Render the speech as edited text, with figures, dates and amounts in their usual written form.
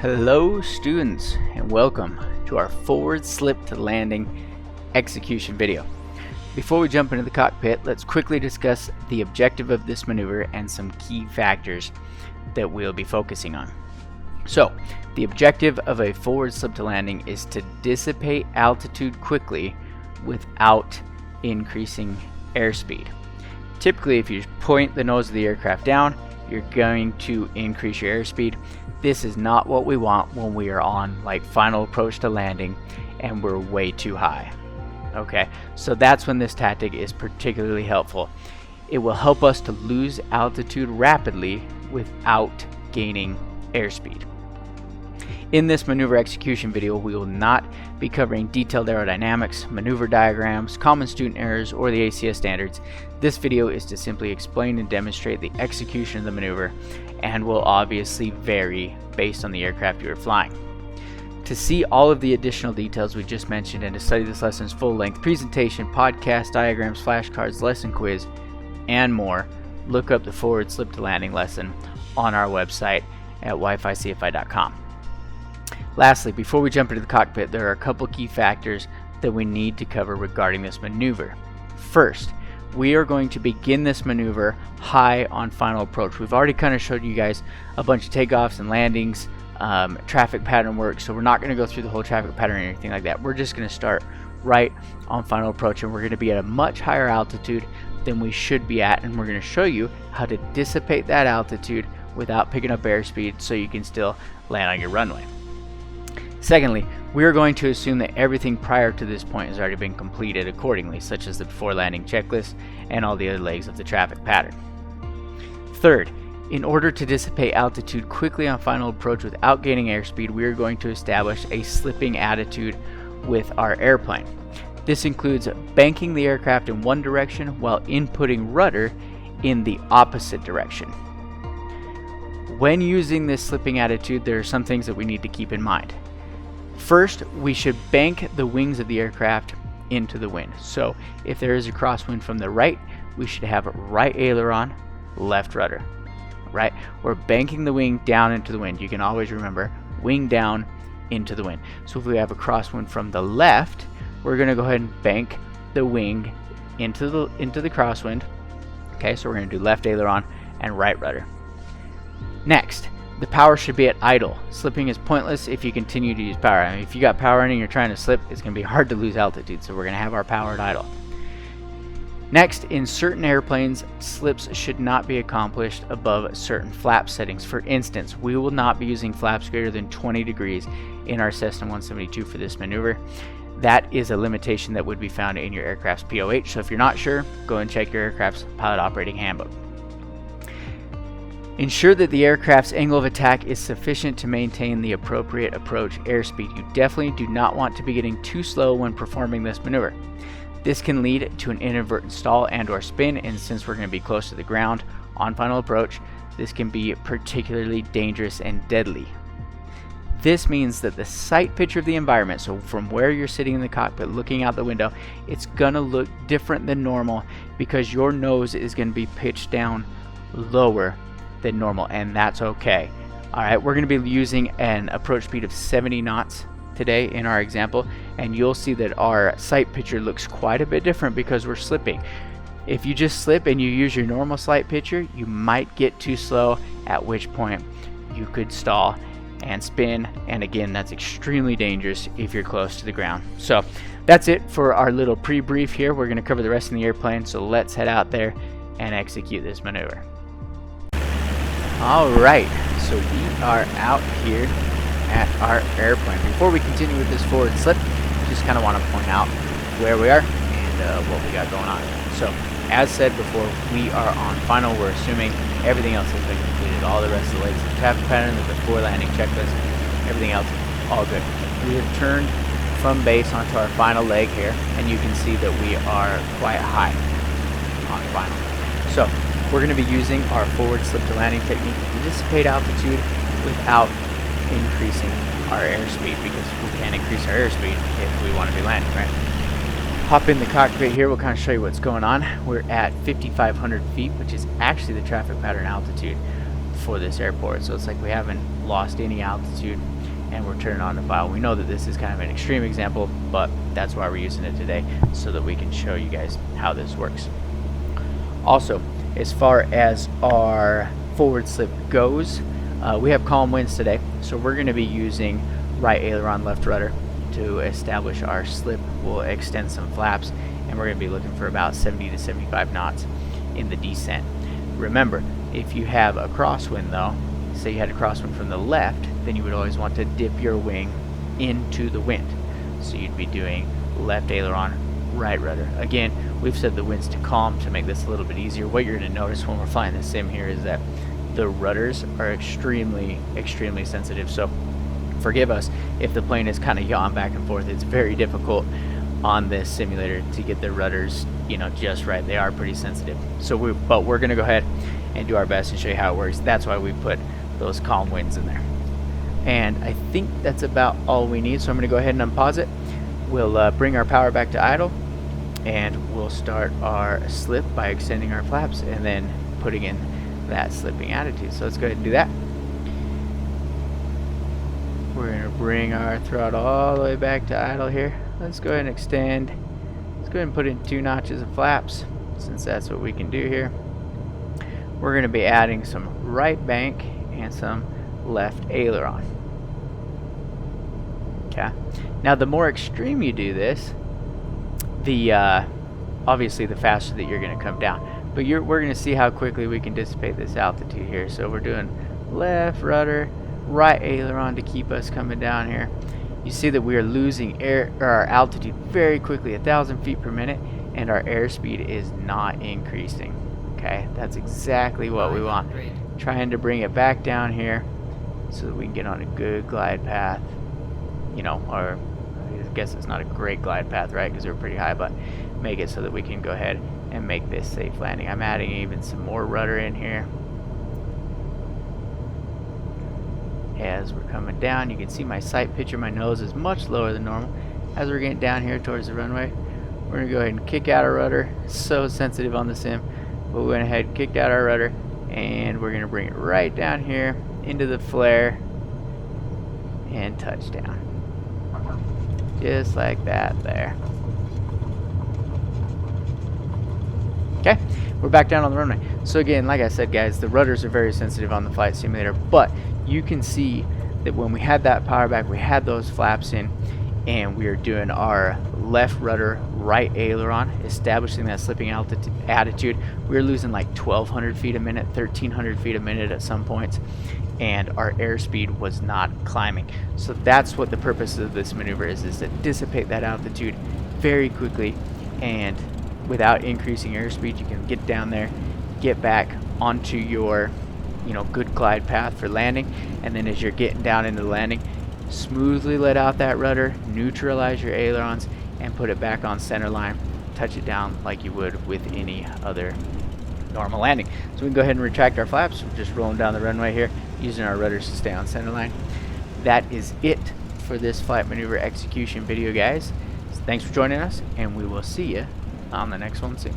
Hello students, and welcome to our forward slip to landing execution video. Before we jump into the cockpit, let's quickly discuss the objective of this maneuver and some key factors that we'll be focusing on. So, the objective of a forward slip to landing is to dissipate altitude quickly without increasing airspeed. Typically, if you point the nose of the aircraft down, you're going to increase your airspeed. This is not what we want when we are on like final approach to landing and we're way too high. Okay, so that's when this tactic is particularly helpful. It will help us to lose altitude rapidly without gaining airspeed. In this maneuver execution video, we will not be covering detailed aerodynamics, maneuver diagrams, common student errors, or the ACS standards. This video is to simply explain and demonstrate the execution of the maneuver and will obviously vary based on the aircraft you are flying. To see all of the additional details we just mentioned and to study this lesson's full-length presentation, podcast, diagrams, flashcards, lesson quiz, and more, look up the forward slip to landing lesson on our website at wificfi.com. Lastly, before we jump into the cockpit, there are a couple key factors that we need to cover regarding this maneuver. First, we are going to begin this maneuver high on final approach. We've already kind of showed you guys a bunch of takeoffs and landings, traffic pattern work, so we're not going to go through the whole traffic pattern or anything like that. We're just going to start right on final approach, and we're going to be at a much higher altitude than we should be at, and we're going to show you how to dissipate that altitude without picking up airspeed so you can still land on your runway. Secondly, we are going to assume that everything prior to this point has already been completed accordingly, such as the before landing checklist and all the other legs of the traffic pattern. Third, in order to dissipate altitude quickly on final approach without gaining airspeed, we are going to establish a slipping attitude with our airplane. This includes banking the aircraft in one direction while inputting rudder in the opposite direction. When using this slipping attitude, there are some things that we need to keep in mind. First, we should bank the wings of the aircraft into the wind. So if there is a crosswind from the right, we should have right aileron, left rudder. Right? We're banking the wing down into the wind. You can always remember wing down into the wind. So if we have a crosswind from the left, we're going to go ahead and bank the wing into the crosswind. Okay, so we're going to do left aileron and right rudder. Next, the power should be at idle. Slipping is pointless if you continue to use power. I mean, if you got power in and you're trying to slip, it's going to be hard to lose altitude, so we're going to have our power at idle. Next, in certain airplanes, slips should not be accomplished above certain flap settings. For instance, we will not be using flaps greater than 20 degrees in our Cessna 172 for this maneuver. That is a limitation that would be found in your aircraft's POH, so if you're not sure, go and check your aircraft's pilot operating handbook. Ensure that the aircraft's angle of attack is sufficient to maintain the appropriate approach airspeed. You definitely do not want to be getting too slow when performing this maneuver. This can lead to an inadvertent stall and or spin, and since we're going to be close to the ground on final approach, this can be particularly dangerous and deadly. This means that the sight picture of the environment, so from where you're sitting in the cockpit looking out the window, it's going to look different than normal because your nose is going to be pitched down lower than normal, and that's okay. Alright, we're going to be using an approach speed of 70 knots today in our example, and you'll see that our sight picture looks quite a bit different because we're slipping. If you just slip and you use your normal sight picture, you might get too slow, at which point you could stall and spin, and again, that's extremely dangerous if you're close to the ground. So that's it for our little pre-brief here. We're going to cover the rest in the airplane, so let's head out there and execute this maneuver. Alright, so we are out here at our airplane. Before we continue with this forward slip, just kind of want to point out where we are and what we got going on. So, as said before, we are on final. We're assuming everything else has been completed. All the rest of the legs, the traffic pattern, the before landing checklist, everything else, all good. We have turned from base onto our final leg here, and you can see that we are quite high on final. So, we're going to be using our forward slip to landing technique to dissipate altitude without increasing our airspeed, because we can't increase our airspeed if we want to be landing, right? Hop in the cockpit here, we'll kind of show you what's going on. We're at 5,500 feet, which is actually the traffic pattern altitude for this airport. So it's like we haven't lost any altitude, and we're turning on the file. We know that this is kind of an extreme example, but that's why we're using it today, so that we can show you guys how this works. Also, as far as our forward slip goes, we have calm winds today, so we're going to be using right aileron, left rudder to establish our slip. We'll extend some flaps, and we're going to be looking for about 70 to 75 knots in the descent. Remember, if you have a crosswind though, say you had a crosswind from the left, then you would always want to dip your wing into the wind. So you'd be doing left aileron, right rudder. Again, we've set the winds to calm to make this a little bit easier. What you're going to notice when we're flying the sim here is that the rudders are extremely sensitive. So forgive us if the plane is kind of yawing back and forth. It's very difficult on this simulator to get the rudders, you know, just right. They are pretty sensitive. So but we're going to go ahead and do our best and show you how it works. That's why we put those calm winds in there. And I think that's about all we need. So I'm going to go ahead and unpause it. We'll bring our power back to idle, and we'll start our slip by extending our flaps and then putting in that slipping attitude. So let's go ahead and do that. We're going to bring our throttle all the way back to idle here. Let's go ahead and extend. Let's go ahead and put in 2 notches of flaps, since that's what we can do here. We're going to be adding some right bank and some left aileron. Okay. Now the more extreme you do this, the obviously the faster that you're going to come down. But we're going to see how quickly we can dissipate this altitude here. So we're doing left rudder, right aileron to keep us coming down here. You see that we are losing our altitude very quickly, 1,000 feet per minute, and our airspeed is not increasing. Okay, that's exactly what we want. Trying to bring it back down here so that we can get on a good glide path. You know, or I guess it's not a great glide path, right? Because we're pretty high, but make it so that we can go ahead and make this safe landing. I'm adding even some more rudder in here. As we're coming down, you can see my sight picture. My nose is much lower than normal. As we're getting down here towards the runway, we're going to go ahead and kick out our rudder. So sensitive on the sim. But we went ahead and kicked out our rudder, and we're going to bring it right down here into the flare and touchdown. Just like that there. Okay, we're back down on the runway. So again, like I said, guys, the rudders are very sensitive on the flight simulator, but you can see that when we had that power back, we had those flaps in, and we are doing our left rudder, right aileron, establishing that slipping attitude. We were losing like 1,200 feet a minute, 1,300 feet a minute at some points, and our airspeed was not climbing. So that's what the purpose of this maneuver is to dissipate that altitude very quickly, and without increasing airspeed, you can get down there, get back onto your, you know, good glide path for landing, and then as you're getting down into the landing, smoothly let out that rudder, neutralize your ailerons, and put it back on center line. Touch it down like you would with any other normal landing. So we can go ahead and retract our flaps. We're just rolling down the runway here, using our rudders to stay on center line. That is it for this flight maneuver execution video, guys. So thanks for joining us, and we will see you on the next one soon.